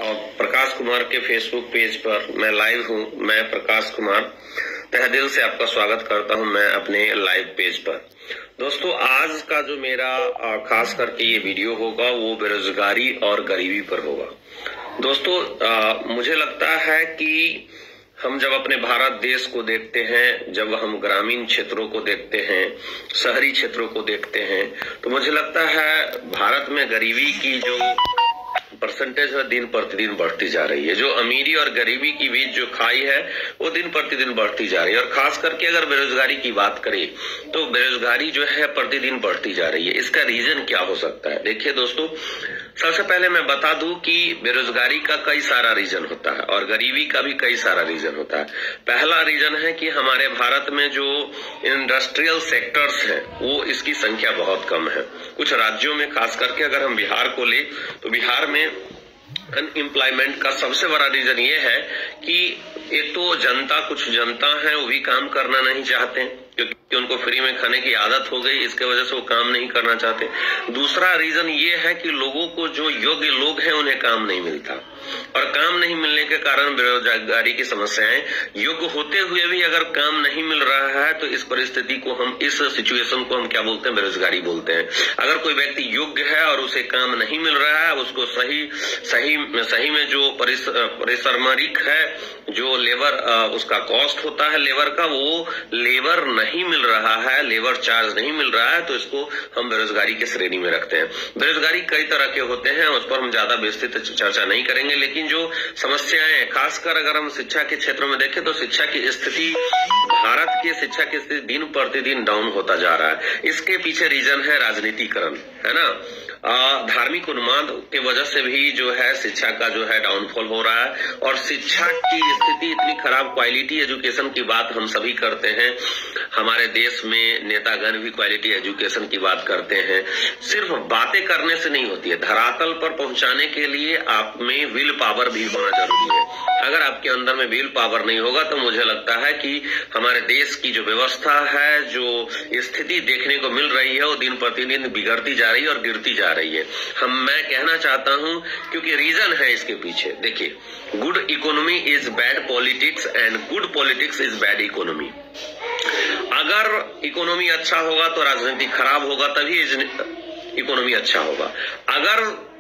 और प्रकाश कुमार के Facebook page पर मैं लाइव हूं। मैं प्रकाश कुमार तहे दिल से आपका स्वागत करता हूं मैं अपने लाइव पेज पर। दोस्तों, आज का जो मेरा खास करके ये वीडियो होगा वो बेरोजगारी और गरीबी पर होगा। दोस्तों, मुझे लगता है कि हम जब अपने भारत देश को देखते हैं, जब हम ग्रामीण क्षेत्रों को देखते हैं, शहरी क्षेत्रों को देखते हैं, तो मुझे लगता है भारत में गरीबी की जो परसेंटेज है दिन प्रतिदिन बढ़ती जा रही है। जो अमीरी और गरीबी की बीच जो खाई है वो दिन प्रतिदिन बढ़ती जा रही है। और खास करके अगर बेरोजगारी की बात करें तो बेरोजगारी जो है प्रतिदिन बढ़ती जा रही है। इसका रीजन क्या हो सकता है? देखिए दोस्तों, सबसे पहले मैं बता दूं कि बेरोजगारी का कई सारा रीजन होता है और गरीबी का भी कई सारा रीजन होता है। पहला रीजन है कि हमारे भारत में जो इंडस्ट्रियल सेक्टर्स हैं वो इसकी संख्या बहुत कम है। कुछ राज्यों में, खास करके अगर हम बिहार को ले तो बिहार में अनएम्प्लॉयमेंट का सबसे बड़ा रीजन ये है कि एक तो कुछ जनता है वो भी काम करना नहीं चाहते क्योंकि उनको फ्री में खाने की आदत हो गई, इसके वजह से वो काम नहीं करना चाहते। दूसरा रीजन ये है कि लोगों को जो योग्य लोग हैं उन्हें काम नहीं मिलता और काम नहीं मिलने के कारण बेरोजगारी की समस्याएं, योग्य होते हुए भी अगर काम नहीं मिल रहा है तो इस परिस्थिति को हम, इस सिचुएशन को हम क्या बोलते हैं? बेरोजगारी बोलते हैं। अगर कोई व्यक्ति योग्य है और उसे काम नहीं मिल रहा है, उसको सही में जो परिश्रमिक है, जो लेबर उसका कॉस्ट होता है लेबर का, वो लेबर नहीं मिल रहा है, लेबर चार्ज नहीं मिल रहा है, तो इसको हम बेरोजगारी की श्रेणी में रखते हैं। बेरोजगारी कई तरह के होते हैं, उस पर हम ज्यादा विस्तृत चर्चा नहीं करेंगे, लेकिन जो समस्याएं, खासकर अगर हम शिक्षा के क्षेत्र में देखें तो शिक्षा की स्थिति, भारत की शिक्षा की स्थिति दिन प्रतिदिन डाउन होता जा रहा है। इसके पीछे रीजन है राजनीतिकरण, है ना। धार्मिक उन्माद के वजह से भी जो है शिक्षा का जो है डाउनफॉल हो रहा है और शिक्षा की स्थिति इतनी खराब, क्वालिटी एजुकेशन की बात हम सभी करते हैं, हमारे देश में नेतागण भी क्वालिटी एजुकेशन की बात करते हैं। सिर्फ बातें करने से नहीं होती है, धरातल पर पहुंचाने के लिए आप में विल पावर भी होना जरूरी है। अगर आपके अंदर में विल पावर नहीं होगा तो मुझे लगता है कि हमारे देश की जो व्यवस्था है, जो स्थिति देखने को मिल रही है, वो दिन प्रतिदिन बिगड़ती जा रही है और गिरती जा रही है। मैं कहना चाहता हूं क्योंकि रीजन है इसके पीछे। देखिए, good economy is bad politics and good politics is bad economy. अगर इकोनॉमी अच्छा होगा तो राजनीति खराब होगा, तभी इकोनॉमी अच्छा होगा। अगर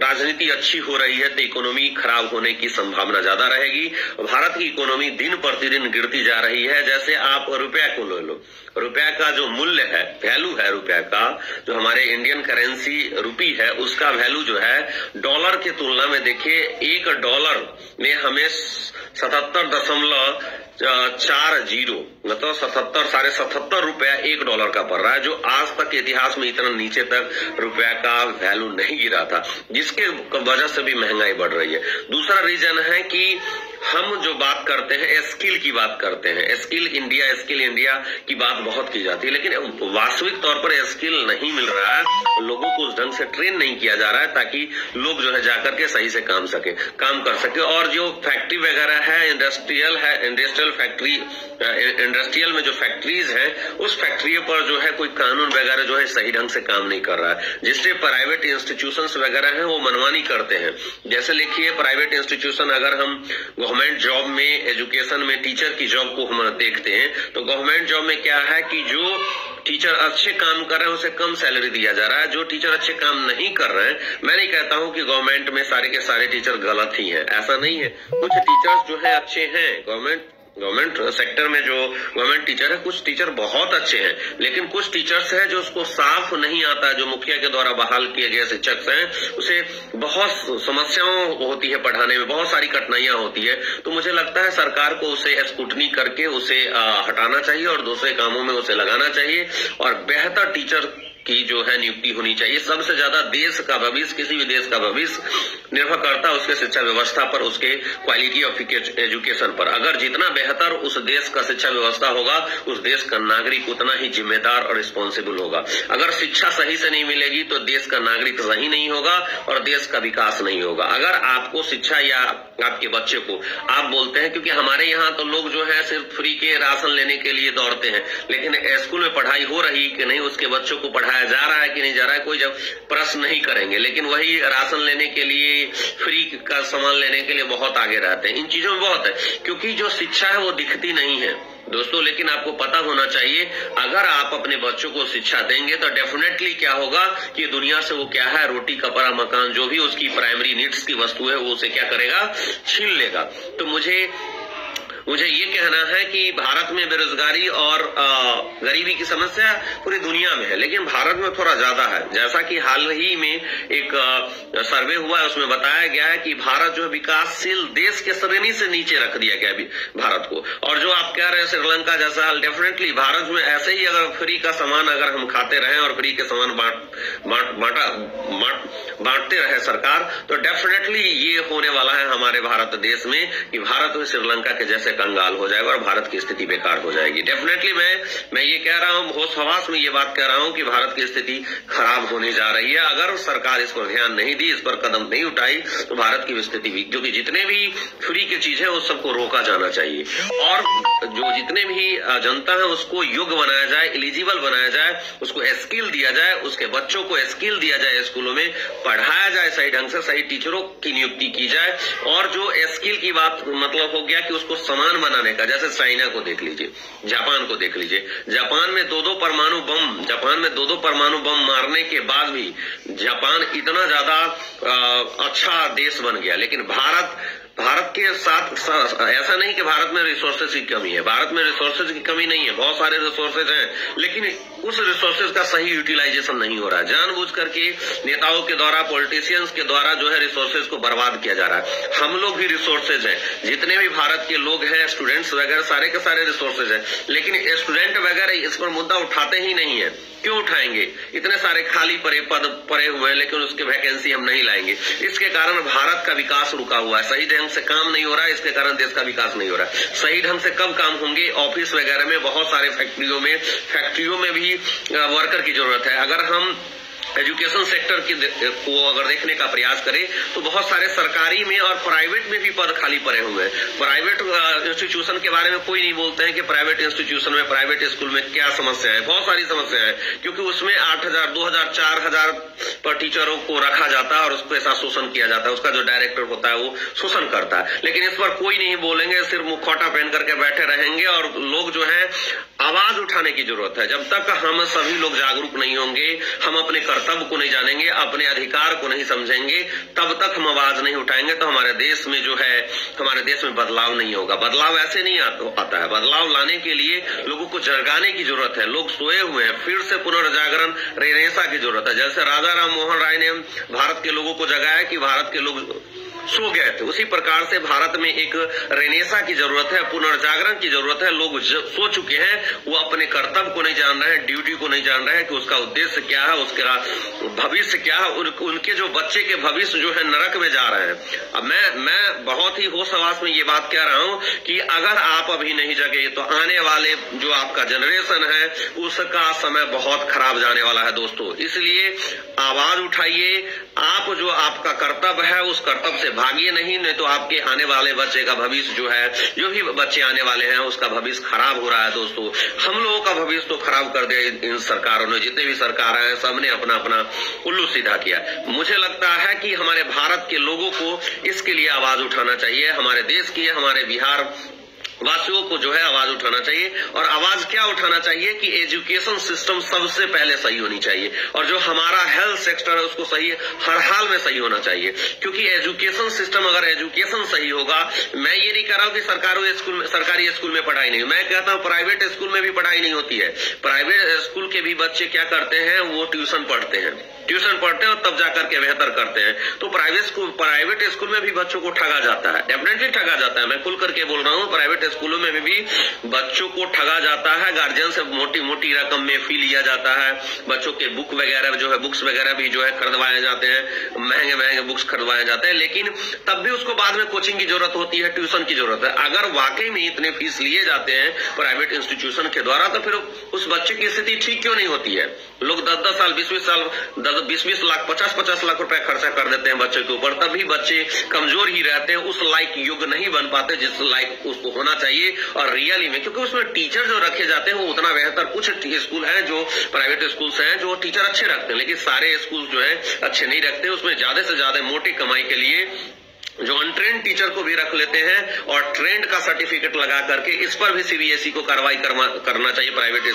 राजनीति अच्छी हो रही है तो इकोनॉमी खराब होने की संभावना ज्यादा रहेगी। भारत की इकोनॉमी दिन प्रतिदिन गिरती जा रही है। जैसे आप रुपया को ले लो, रुपया का जो मूल्य है, वैल्यू है रुपया का, जो हमारे इंडियन करेंसी रुपी है, उसका वैल्यू जो है डॉलर की तुलना में देखिए, $1 में हमें 77.40 मतलब 77 रुपया $1 का पड़ रहा है, जो आज तक इतिहास में इतना नीचे तक रुपया का वैल्यू नहीं गिरा था, जिसके वजह से भी महंगाई बढ़ रही है। दूसरा रीजन है कि हम जो बात करते हैं, स्किल की बात करते हैं, स्किल इंडिया की बात बहुत की जाती है, लेकिन वास्तविक तौर पर स्किल नहीं मिल रहा है, लोगों को उस ढंग से ट्रेन नहीं किया जा रहा है ताकि लोग जो है जाकर के सही से काम कर सके। और जो फैक्ट्री वगैरह है, इंडस्ट्रियल में जो फैक्ट्रीज हैं, उस फैक्ट्री पर जो है कोई कानून वगैरह जो है सही ढंग से काम नहीं कर रहा है, जिससे प्राइवेट इंस्टीट्यूशंस वगैरह हैं वो मनमानी करते हैं। जैसे लिखिए, प्राइवेट इंस्टीट्यूशन, अगर हम गवर्नमेंट जॉब में, एजुकेशन में टीचर की जॉब को हम देखते हैं तो गवर्नमेंट जॉब में क्या है कि जो टीचर अच्छे काम कर रहे हैं उसे कम सैलरी दिया जा रहा है। जो टीचर अच्छे काम नहीं कर रहे हैं, मैं नहीं कहता हूं कि गवर्नमेंट में सारे के सारे टीचर गलत ही हैं, ऐसा नहीं है। कुछ टीचर्स जो है अच्छे हैं, गवर्नमेंट सेक्टर में जो गवर्नमेंट टीचर है, कुछ टीचर बहुत अच्छे हैं, लेकिन कुछ टीचर्स हैं जो उसको साफ नहीं आता, जो मुखिया के द्वारा बहाल किए गए शिक्षक हैं, उसे बहुत समस्याओं होती है पढ़ाने में, बहुत सारी कठिनाइयां होती है। तो मुझे लगता है सरकार को उसे स्क्रूटनी करके उसे हटाना चाहिए और दूसरे कामों में उसे लगाना चाहिए और बेहतर टीचर की जो है नियुक्ति होनी चाहिए। सबसे ज्यादा देश का भविष्य, किसी भी देश का भविष्य निर्भर करता है उसके शिक्षा व्यवस्था पर, उसके क्वालिटी ऑफ एजुकेशन पर। अगर जितना बेहतर उस देश का शिक्षा व्यवस्था होगा, उस देश का नागरिक उतना ही जिम्मेदार और रिस्पॉन्सिबल होगा। अगर शिक्षा सही से नहीं मिलेगी तो देश का नागरिक सही नहीं होगा और देश का विकास नहीं होगा। अगर आपको शिक्षा या आपके बच्चे को आप बोलते हैं, क्योंकि हमारे यहाँ तो लोग जो है सिर्फ फ्री के राशन लेने के लिए दौड़ते हैं, लेकिन स्कूल में पढ़ाई हो रही कि नहीं, उसके बच्चों को पढ़ाया पढ़ाया जा रहा है कि नहीं जा रहा है, कोई जब प्रश्न नहीं करेंगे, लेकिन वही राशन लेने के लिए, फ्री का सामान लेने के लिए बहुत आगे रहते हैं। इन चीजों में बहुत है, क्योंकि जो शिक्षा है वो दिखती नहीं है दोस्तों। लेकिन आपको पता होना चाहिए, अगर आप अपने बच्चों को शिक्षा देंगे तो डेफिनेटली क्या होगा कि दुनिया से वो क्या है, रोटी कपड़ा मकान, जो भी उसकी प्राइमरी नीड्स की वस्तु है, वो उसे क्या करेगा, छीन लेगा। तो मुझे ये कहना है कि भारत में बेरोजगारी और गरीबी की समस्या पूरी दुनिया में है, लेकिन भारत में थोड़ा ज्यादा है। जैसा कि हाल ही में एक सर्वे हुआ है, उसमें बताया गया है कि भारत जो है विकासशील देश के श्रेणी से नीचे रख दिया गया है भारत को। और जो आप कह रहे हैं श्रीलंका जैसा हाल, डेफिनेटली भारत में ऐसे ही अगर फ्री का सामान अगर हम खाते रहे और फ्री के सामान बांटते रहे सरकार, तो डेफिनेटली ये होने वाला है हमारे भारत देश में कि भारत में श्रीलंका के जैसे कंगाल हो जाएगा और भारत की स्थिति बेकार हो जाएगी। डेफिनेटली मैं ये कह रहा हूं, होश हवास में ये बात कह रहा हूं कि भारत की स्थिति खराब होने जा रही है। अगर सरकार इस पर ध्यान नहीं दी, इस पर कदम नहीं उठाई, तो भारत की स्थिति भी, क्योंकि जितने भी फ्री की चीज है उस सबको रोका जाना चाहिए और जो जितने भी जनता है उसको योग्य बनाया जाए, एलिजिबल बनाया जाए, उसको स्किल दिया जाए, उसके बच्चों को स्किल दिया जाए, स्कूलों में पढ़ाया जाए सही ढंग से, सही टीचरों की नियुक्ति की जाए। और जो स्किल की बात मतलब हो गया कि उसको सामान बनाने का, जैसे चाइना को देख लीजिए, जापान को देख लीजिए, जापान में दो दो परमाणु बम मारने के बाद भी जापान इतना ज्यादा अच्छा देश बन गया। लेकिन भारत के साथ ऐसा नहीं कि भारत में रिसोर्सेज की कमी है, भारत में रिसोर्सेज की कमी नहीं है, बहुत सारे रिसोर्सेज हैं, लेकिन उस रिसोर्सेज का सही यूटिलाइजेशन नहीं हो रहा है। जानबूझ करके नेताओं के द्वारा, पॉलिटिशियंस के द्वारा जो है रिसोर्सेज को बर्बाद किया जा रहा है। हम लोग भी रिसोर्सेज हैं, जितने भी भारत के लोग हैं, स्टूडेंट्स वगैरह, सारे के सारे रिसोर्सेज हैं, लेकिन स्टूडेंट वगैरह इस पर मुद्दा उठाते ही नहीं है। क्यों उठाएंगे? इतने सारे खाली पद पड़े हुए हैं, लेकिन उसके वैकेंसी हम नहीं लाएंगे। इसके कारण भारत का विकास रुका हुआ है, सही ढंग से काम नहीं हो रहा है, इसके कारण देश का विकास नहीं हो रहा है। सही ढंग से कब काम होंगे? ऑफिस वगैरह में, बहुत सारे फैक्ट्रियों में भी वर्कर की जरूरत है। अगर हम एजुकेशन सेक्टर को अगर देखने का प्रयास करें तो बहुत सारे सरकारी में और प्राइवेट में भी पद खाली पड़े हुए हैं। प्राइवेट इंस्टीट्यूशन के बारे में कोई नहीं बोलते हैं कि प्राइवेट इंस्टीट्यूशन में, प्राइवेट स्कूल में क्या समस्या है। बहुत सारी समस्या है, क्योंकि उसमें 8,000, 2,000, 4,000 पर टीचरों को रखा जाता है और उसको ऐसा शोषण किया जाता है। उसका जो डायरेक्टर होता है वो शोषण करता है, लेकिन इस पर कोई नहीं बोलेंगे, सिर्फ मुखौटा पहन करके बैठे रहेंगे। और लोग जो है आवाज उठाने की जरूरत है। जब तक हम सभी लोग जागरूक नहीं होंगे, हम अपने कर्तव्य को नहीं जानेंगे, अपने अधिकार को नहीं समझेंगे, तब तक हम आवाज नहीं उठाएंगे तो हमारे देश में जो है, हमारे देश में बदलाव नहीं होगा। बदलाव ऐसे नहीं आता है। बदलाव लाने के लिए लोगों को जगाने की जरूरत है। लोग सोए हुए हैं, फिर से पुनर्जागरण, रेनेसा की जरूरत है। जैसे राजा राम मोहन राय ने भारत के लोगों को जगाया कि भारत के लोग सो गए थे, उसी प्रकार से भारत में एक रेनेसा की जरूरत है, पुनर्जागरण की जरूरत है। लोग सो चुके हैं, वो अपने कर्तव्य को नहीं जान रहे हैं, ड्यूटी को नहीं जान रहे हैं कि उसका उद्देश्य क्या है, उसका भविष्य क्या है। उनके जो बच्चे के भविष्य जो है नरक में जा रहे हैं। अब मैं बहुत ही होश हवास में ये बात कह रहा हूं कि अगर आप अभी नहीं जगे तो आने वाले जो आपका जनरेशन है उसका समय बहुत खराब जाने वाला है दोस्तों। इसलिए आवाज उठाइए, आप जो आपका कर्तव्य है उस कर्तव्य से भागिए नहीं तो आपके आने वाले बच्चे का भविष्य जो है, जो भी बच्चे आने वाले हैं उसका भविष्य खराब हो रहा है दोस्तों। हम लोगों का भविष्य तो खराब कर दिया इन सरकारों ने, जितने भी सरकार हैं सबने अपना अपना उल्लू सीधा किया। मुझे लगता है कि हमारे भारत के लोगों को इसके लिए आवाज उठाना चाहिए। हमारे देश की, हमारे बिहार वासियों को जो है आवाज उठाना चाहिए। और आवाज क्या उठाना चाहिए कि एजुकेशन सिस्टम सबसे पहले सही होनी चाहिए, और जो हमारा हेल्थ सेक्टर है उसको सही, हर हाल में सही होना चाहिए। क्योंकि एजुकेशन सिस्टम, अगर एजुकेशन सही होगा, मैं ये नहीं कह रहा हूं कि सरकारी स्कूल में पढ़ाई नहीं, मैं कहता हूं प्राइवेट स्कूल में भी पढ़ाई नहीं होती है। प्राइवेट स्कूल के भी बच्चे क्या करते हैं, वो ट्यूशन पढ़ते हैं और तब जाकर के बेहतर करते हैं। तो प्राइवेट स्कूल में भी बच्चों को ठगा जाता है, डेफिनेटली ठगा जाता है। मैं खुल करके बोल रहा हूँ, प्राइवेट स्कूलों में भी बच्चों को ठगा जाता है। गार्जियन से मोटी मोटी रकम में फी लिया जाता है। बच्चों के बुक्स वगैरह भी जो है खरीदवाए जाते हैं, महंगे बुक्स खरीदवाए जाते हैं, लेकिन तब भी उसको बाद में कोचिंग की जरूरत होती है, ट्यूशन की जरूरत है। अगर वाकई में इतने फीस लिए जाते हैं प्राइवेट इंस्टीट्यूशन के द्वारा, तो फिर उस बच्चे की स्थिति ठीक क्यों नहीं होती है? लोग 10-10 साल, 20-20 साल, 20-20 लाख, 50-50 लाख रुपए खर्चा कर देते हैं बच्चे के ऊपर, तभी बच्चे कमजोर ही रहते हैं, उस लायक योग्य नहीं बन पाते जिस लायक उसको होना होना चाहिए और रियली में, क्योंकि उसमें टीचर जो रखे जाते हैं वो उतना बेहतर, कुछ स्कूल हैं जो प्राइवेट स्कूल्स हैं जो टीचर अच्छे रखते हैं, लेकिन सारे स्कूल जो है अच्छे नहीं रखते। उसमें ज्यादा से ज्यादा मोटी कमाई के लिए जो अनट्रेंड टीचर को भी रख लेते हैं और ट्रेंड का सर्टिफिकेट लगा करके, इस पर भी सीबीएसई को कार्रवाई करना चाहिए। प्राइवेट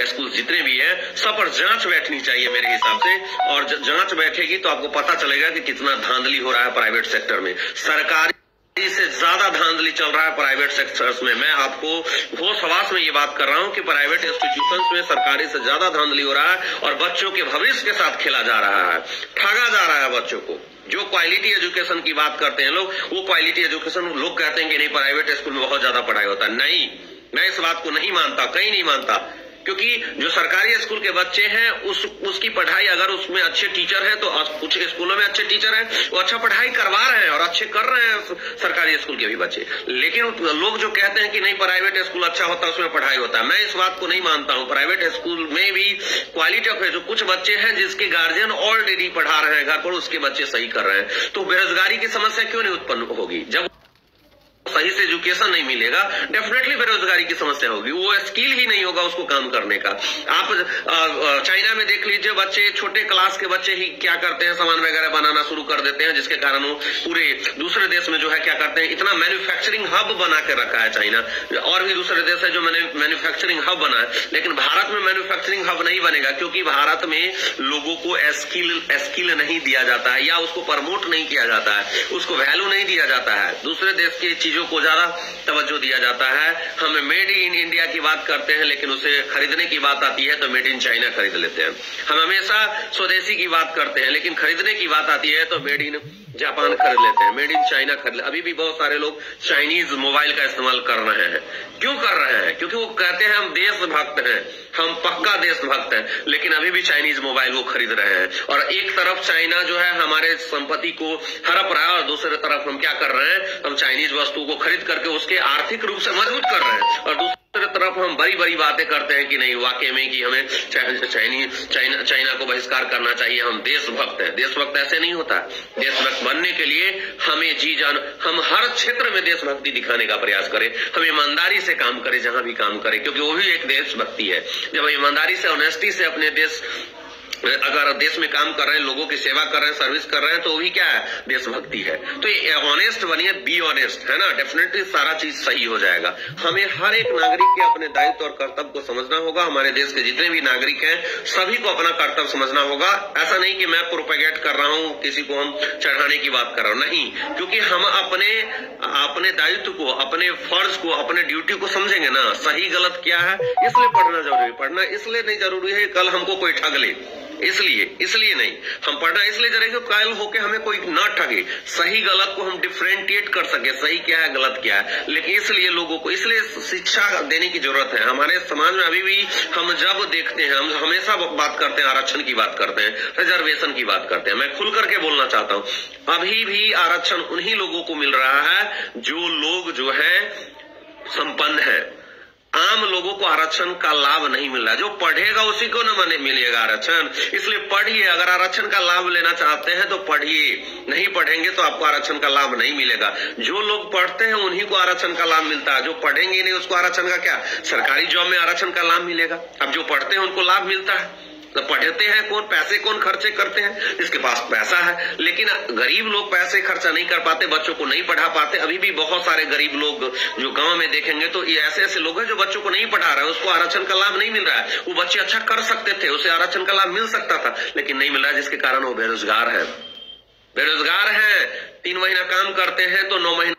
स्कूल जितने भी है सब पर जांच बैठनी चाहिए मेरे हिसाब से, और जांच बैठेगी तो आपको पता चलेगा कि कितना धांधली हो रहा है प्राइवेट सेक्टर में। सरकारी से ज्यादा धांधली चल रहा है प्राइवेट सेक्टर्स में। मैं आपको होश हवास में ये बात कर रहा हूं कि प्राइवेट इंस्टीट्यूशंस में सरकारी से ज्यादा धांधली हो रहा है और बच्चों के भविष्य के साथ खेला जा रहा है, ठगा जा रहा है बच्चों को। जो क्वालिटी एजुकेशन की बात करते हैं लोग, वो क्वालिटी एजुकेशन लोग कहते हैं कि नहीं प्राइवेट स्कूल में बहुत ज्यादा पढ़ाई होता है। नहीं, मैं इस बात को नहीं मानता, कहीं नहीं मानता, क्योंकि जो सरकारी स्कूल के बच्चे हैं उसकी पढ़ाई, अगर उसमें अच्छे टीचर हैं तो कुछ स्कूलों में अच्छे टीचर हैं, वो अच्छा पढ़ाई करवा रहे हैं और अच्छे कर रहे हैं सरकारी स्कूल के भी बच्चे। लेकिन लोग जो कहते हैं कि नहीं प्राइवेट स्कूल अच्छा होता है, उसमें पढ़ाई होता है, मैं इस बात को नहीं मानता हूं। प्राइवेट स्कूल में भी क्वालिटी ऑफ जो कुछ बच्चे हैं जिसके गार्जियन ऑलरेडी पढ़ा रहे हैं घर पर, उसके बच्चे सही कर रहे हैं, तो बेरोजगारी की समस्या क्यों नहीं उत्पन्न होगी? जब सही से एजुकेशन नहीं मिलेगा, डेफिनेटली बेरोजगारी की समस्या होगी। वो स्किल ही नहीं होगा उसको काम करने का। आप चाइना में देख लीजिए, बच्चे छोटे क्लास के बच्चे ही क्या करते हैं, सामान वगैरह बनाना शुरू कर देते हैं, जिसके कारण वो पूरे दूसरे देश में जो है क्या करते हैं, इतना मैन्युफैक्चरिंग हब बना के रखा है चाइना, और भी दूसरे देश है जो मैन्युफैक्चरिंग हब बना है। लेकिन भारत में मैन्युफैक्चरिंग हब नहीं बनेगा, क्योंकि भारत में लोगों को स्किल नहीं दिया जाता है, या उसको प्रमोट नहीं किया जाता है, उसको वैल्यू नहीं दिया जाता है। दूसरे देश की चीजों को ज्यादा तवज्जो दिया जाता है। हम मेड इन इंडिया की बात करते हैं, लेकिन उसे खरीदने की बात आती है तो मेड इन चाइना खरीद लेते हैं। हम हमेशा स्वदेशी की बात करते हैं, लेकिन खरीदने की बात आती है तो मेड इन जापान खरीद लेते हैं, मेड इन चाइना खरीद लेते हैं। अभी भी बहुत सारे लोग चाइनीज मोबाइल का इस्तेमाल कर रहे हैं। क्यों कर रहे हैं? क्योंकि वो कहते हैं हम देशभक्त हैं, हम पक्का देशभक्त हैं, लेकिन अभी भी चाइनीज मोबाइल वो खरीद रहे हैं। और एक तरफ चाइना जो है हमारे संपत्ति को हड़प रहा है, और दूसरी तरफ हम क्या कर रहे हैं, हम चाइनीज वस्तु को खरीद करके उसके आर्थिक रूप से मजबूत कर रहे हैं। और दूसरी तरफ हम बड़ी बड़ी बातें करते हैं कि नहीं वाकई में कि हमें चाइना को बहिष्कार करना चाहिए, हम देशभक्त हैं। देशभक्त ऐसे नहीं होता। देशभक्त बनने के लिए हमें जी जान, हम हर क्षेत्र में देशभक्ति दिखाने का प्रयास करें, हम ईमानदारी से काम करें जहां भी काम करें, क्योंकि वो भी एक देशभक्ति है। जब हम ईमानदारी से, ऑनेस्टी से अपने देश, अगर देश में काम कर रहे हैं, लोगों की सेवा कर रहे हैं, सर्विस कर रहे हैं, तो वही क्या है, देशभक्ति है। तो ये ऑनेस्ट बनिए, बी ऑनेस्ट, है ना, डेफिनेटली सारा चीज सही हो जाएगा। हमें हर एक नागरिक के अपने दायित्व और कर्तव्य को समझना होगा। हमारे देश के जितने भी नागरिक हैं सभी को अपना कर्तव्य समझना होगा। ऐसा नहीं कि मैं प्रोपेगेट कर रहा हूं, किसी को हम चढ़ाने की बात कर रहा हूं, नहीं, क्योंकि हम अपने दायित्व को, अपने फर्ज को, अपने ड्यूटी को समझेंगे ना, सही गलत क्या है, इसलिए पढ़ना जरूरी। पढ़ना इसलिए नहीं जरूरी है कल हमको कोई ठग ले, इसलिए नहीं, हम पढ़ना इसलिए जरूरी है कल होके हमें कोई ना ठगे, सही गलत को हम डिफरेंशिएट कर सके, सही क्या है गलत क्या है। लेकिन इसलिए लोगों को, इसलिए शिक्षा देने की जरूरत है। हमारे समाज में अभी भी हम जब देखते हैं, हम हमेशा बात करते हैं, आरक्षण की बात करते हैं, रिजर्वेशन की बात करते हैं। मैं खुल करके बोलना चाहता हूं, अभी भी आरक्षण उन्हीं लोगों को मिल रहा है जो लोग जो है संपन्न है। आम लोगों को आरक्षण का लाभ नहीं मिल रहा, जो पढ़ेगा उसी को न मिलेगा आरक्षण। इसलिए पढ़िए, अगर आरक्षण का लाभ लेना चाहते हैं तो पढ़िए, नहीं पढ़ेंगे तो आपको आरक्षण का लाभ नहीं मिलेगा। जो लोग पढ़ते हैं उन्हीं को आरक्षण का लाभ मिलता है, जो पढ़ेंगे नहीं उसको आरक्षण का क्या, सरकारी जॉब में आरक्षण का लाभ मिलेगा। अब जो पढ़ते हैं उनको लाभ मिलता है, तो पढ़ते हैं कौन, पैसे कौन खर्चे करते हैं, जिसके पास पैसा है। लेकिन गरीब लोग पैसे खर्चा नहीं कर पाते, बच्चों को नहीं पढ़ा पाते। अभी भी बहुत सारे गरीब लोग जो गांव में देखेंगे तो ये ऐसे लोग हैं जो बच्चों को नहीं पढ़ा रहे हैं, उसको आरक्षण का लाभ नहीं मिल रहा है। वो बच्चे अच्छा कर सकते थे, उसे आरक्षण का लाभ मिल सकता था, लेकिन नहीं मिल रहा है, जिसके कारण वो बेरोजगार है। 3 महीना काम करते हैं तो 9 महीना